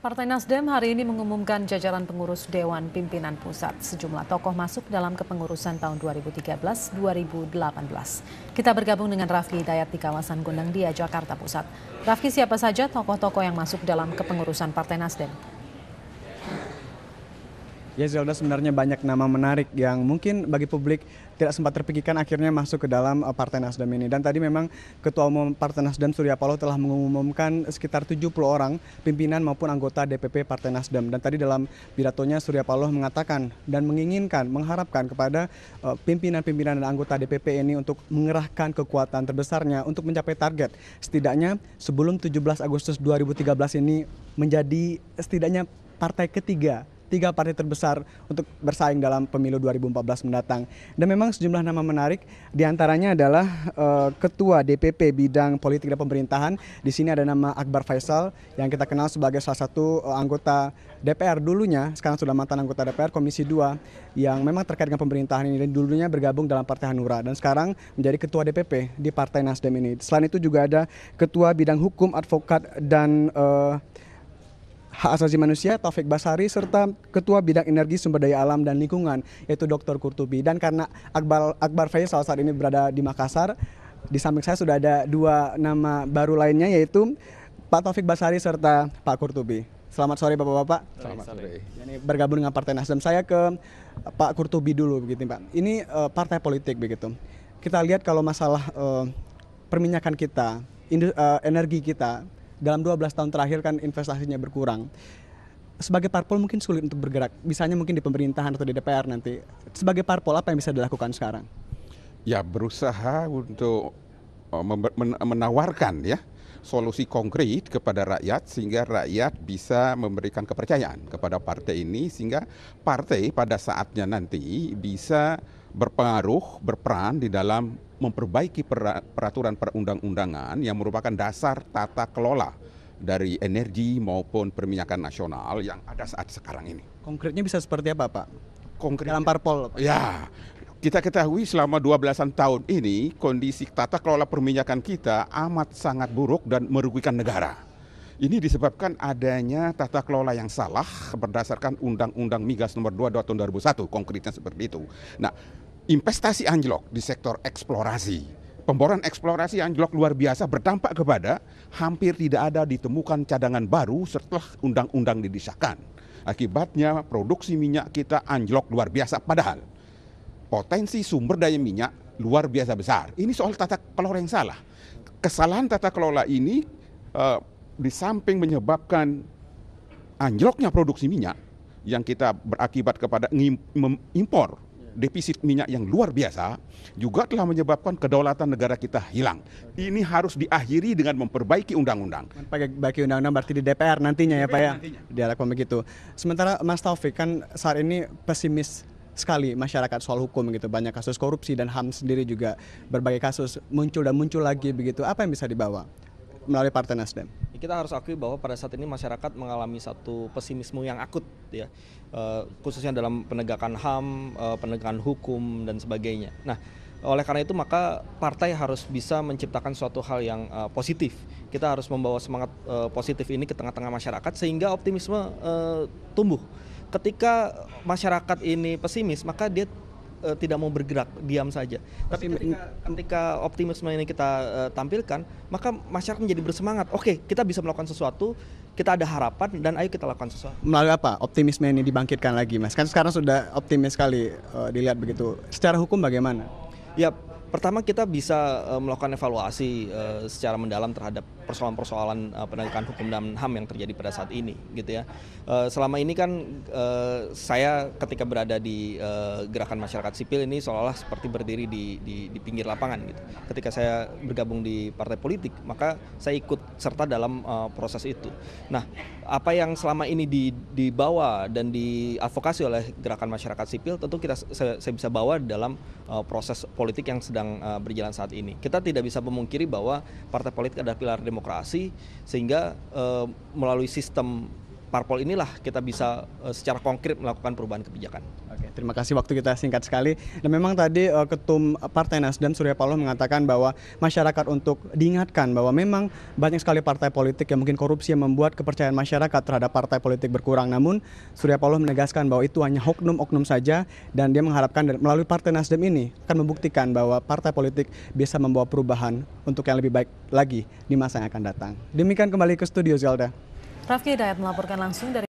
Partai Nasdem hari ini mengumumkan jajaran pengurus Dewan Pimpinan Pusat. Sejumlah tokoh masuk dalam kepengurusan tahun 2013-2018. Kita bergabung dengan Raffi Hidayat di kawasan Gondang Dia, Jakarta Pusat. Raffi, siapa saja tokoh-tokoh yang masuk dalam kepengurusan Partai Nasdem? Ya Zelda, sebenarnya banyak nama menarik yang mungkin bagi publik tidak sempat terpikirkan akhirnya masuk ke dalam Partai Nasdem ini. Dan tadi memang Ketua Umum Partai Nasdem Surya Paloh telah mengumumkan sekitar 70 orang pimpinan maupun anggota DPP Partai Nasdem. Dan tadi dalam pidatonya Surya Paloh mengatakan dan menginginkan, mengharapkan kepada pimpinan-pimpinan dan anggota DPP ini untuk mengerahkan kekuatan terbesarnya untuk mencapai target. Setidaknya sebelum 17 Agustus 2013 ini menjadi setidaknya partai ketiga, tiga partai terbesar untuk bersaing dalam pemilu 2014 mendatang. Dan memang sejumlah nama menarik, diantaranya adalah Ketua DPP Bidang Politik dan Pemerintahan. Di sini ada nama Akbar Faisal yang kita kenal sebagai salah satu anggota DPR dulunya, sekarang sudah mantan anggota DPR Komisi 2 yang memang terkait dengan pemerintahan ini dan dulunya bergabung dalam Partai Hanura dan sekarang menjadi Ketua DPP di Partai Nasdem ini. Selain itu juga ada Ketua Bidang Hukum, Advokat dan Hak Asasi Manusia Taufik Basari serta Ketua Bidang Energi Sumber Daya Alam dan Lingkungan yaitu Dr. Qurtubi. Dan karena Akbar Faisal saat ini berada di Makassar, di samping saya sudah ada dua nama baru lainnya yaitu Pak Taufik Basari serta Pak Qurtubi. Selamat sore Bapak-bapak. Selamat sore. Ini bergabung dengan Partai Nasdem. Saya ke Pak Qurtubi dulu begitu Pak. Ini partai politik begitu. Kita lihat kalau masalah perminyakan kita, energi kita dalam 12 tahun terakhir kan investasinya berkurang. Sebagai parpol mungkin sulit untuk bergerak. Misalnya mungkin di pemerintahan atau di DPR nanti. Sebagai parpol apa yang bisa dilakukan sekarang? Ya, berusaha untuk menawarkan ya solusi konkret kepada rakyat sehingga rakyat bisa memberikan kepercayaan kepada partai ini sehingga partai pada saatnya nanti bisa berperan di dalam memperbaiki peraturan perundang-undangan yang merupakan dasar tata kelola dari energi maupun perminyakan nasional yang ada saat sekarang ini. Konkretnya bisa seperti apa Pak? Konkret dalam parpol? Pak? Ya, kita ketahui selama 12-an tahun ini kondisi tata kelola perminyakan kita amat sangat buruk dan merugikan negara. Ini disebabkan adanya tata kelola yang salah berdasarkan Undang-Undang Migas Nomor 2 Tahun 2001, konkretnya seperti itu. Nah, investasi anjlok di sektor eksplorasi, pemboran eksplorasi anjlok luar biasa berdampak kepada hampir tidak ada ditemukan cadangan baru setelah undang-undang disahkan. Akibatnya produksi minyak kita anjlok luar biasa padahal potensi sumber daya minyak luar biasa besar. Ini soal tata kelola yang salah. Kesalahan tata kelola ini di samping menyebabkan anjloknya produksi minyak yang kita berakibat kepada impor defisit minyak yang luar biasa juga telah menyebabkan kedaulatan negara kita hilang. Ini harus diakhiri dengan memperbaiki undang-undang. Memperbaiki undang-undang berarti di DPR nantinya ya Pak ya? Diharapkan begitu. Sementara Mas Taufik kan saat ini pesimis sekali masyarakat soal hukum gitu. Banyak kasus korupsi dan HAM sendiri juga berbagai kasus muncul dan muncul lagi begitu. Apa yang bisa dibawa melalui Partai Nasdem? Kita harus akui bahwa pada saat ini masyarakat mengalami satu pesimisme yang akut ya, khususnya dalam penegakan HAM, penegakan hukum dan sebagainya. Nah, oleh karena itu maka partai harus bisa menciptakan suatu hal yang positif. Kita harus membawa semangat positif ini ke tengah-tengah masyarakat sehingga optimisme tumbuh. Ketika masyarakat ini pesimis, maka dia tidak mau bergerak, diam saja. Tapi ketika optimisme ini kita tampilkan, maka masyarakat menjadi bersemangat. Oke, kita bisa melakukan sesuatu, kita ada harapan dan ayo kita lakukan sesuatu. Melalui apa optimisme ini dibangkitkan lagi Mas? Kan sekarang sudah optimis sekali dilihat begitu. Secara hukum bagaimana? Ya, pertama kita bisa melakukan evaluasi secara mendalam terhadap persoalan-persoalan penegakan hukum dan HAM yang terjadi pada saat ini, gitu ya. Selama ini kan saya ketika berada di gerakan masyarakat sipil ini seolah-olah seperti berdiri di pinggir lapangan, gitu. Ketika saya bergabung di partai politik, maka saya ikut serta dalam proses itu. Nah, apa yang selama ini dibawa dan diadvokasi oleh gerakan masyarakat sipil, tentu saya bisa bawa dalam proses politik yang sedang berjalan saat ini. Kita tidak bisa memungkiri bahwa partai politik adalah pilar demokrasi, sehingga melalui sistem parpol inilah kita bisa secara konkret melakukan perubahan kebijakan. Oke. Terima kasih, waktu kita singkat sekali. Dan memang tadi Ketum Partai Nasdem Surya Paloh mengatakan bahwa masyarakat untuk diingatkan bahwa memang banyak sekali partai politik yang mungkin korupsi yang membuat kepercayaan masyarakat terhadap partai politik berkurang. Namun Surya Paloh menegaskan bahwa itu hanya oknum-oknum saja dan dia mengharapkan melalui Partai Nasdem ini akan membuktikan bahwa partai politik bisa membawa perubahan untuk yang lebih baik lagi di masa yang akan datang. Demikian kembali ke studio, Zelda. Rafki Hidayat melaporkan langsung dari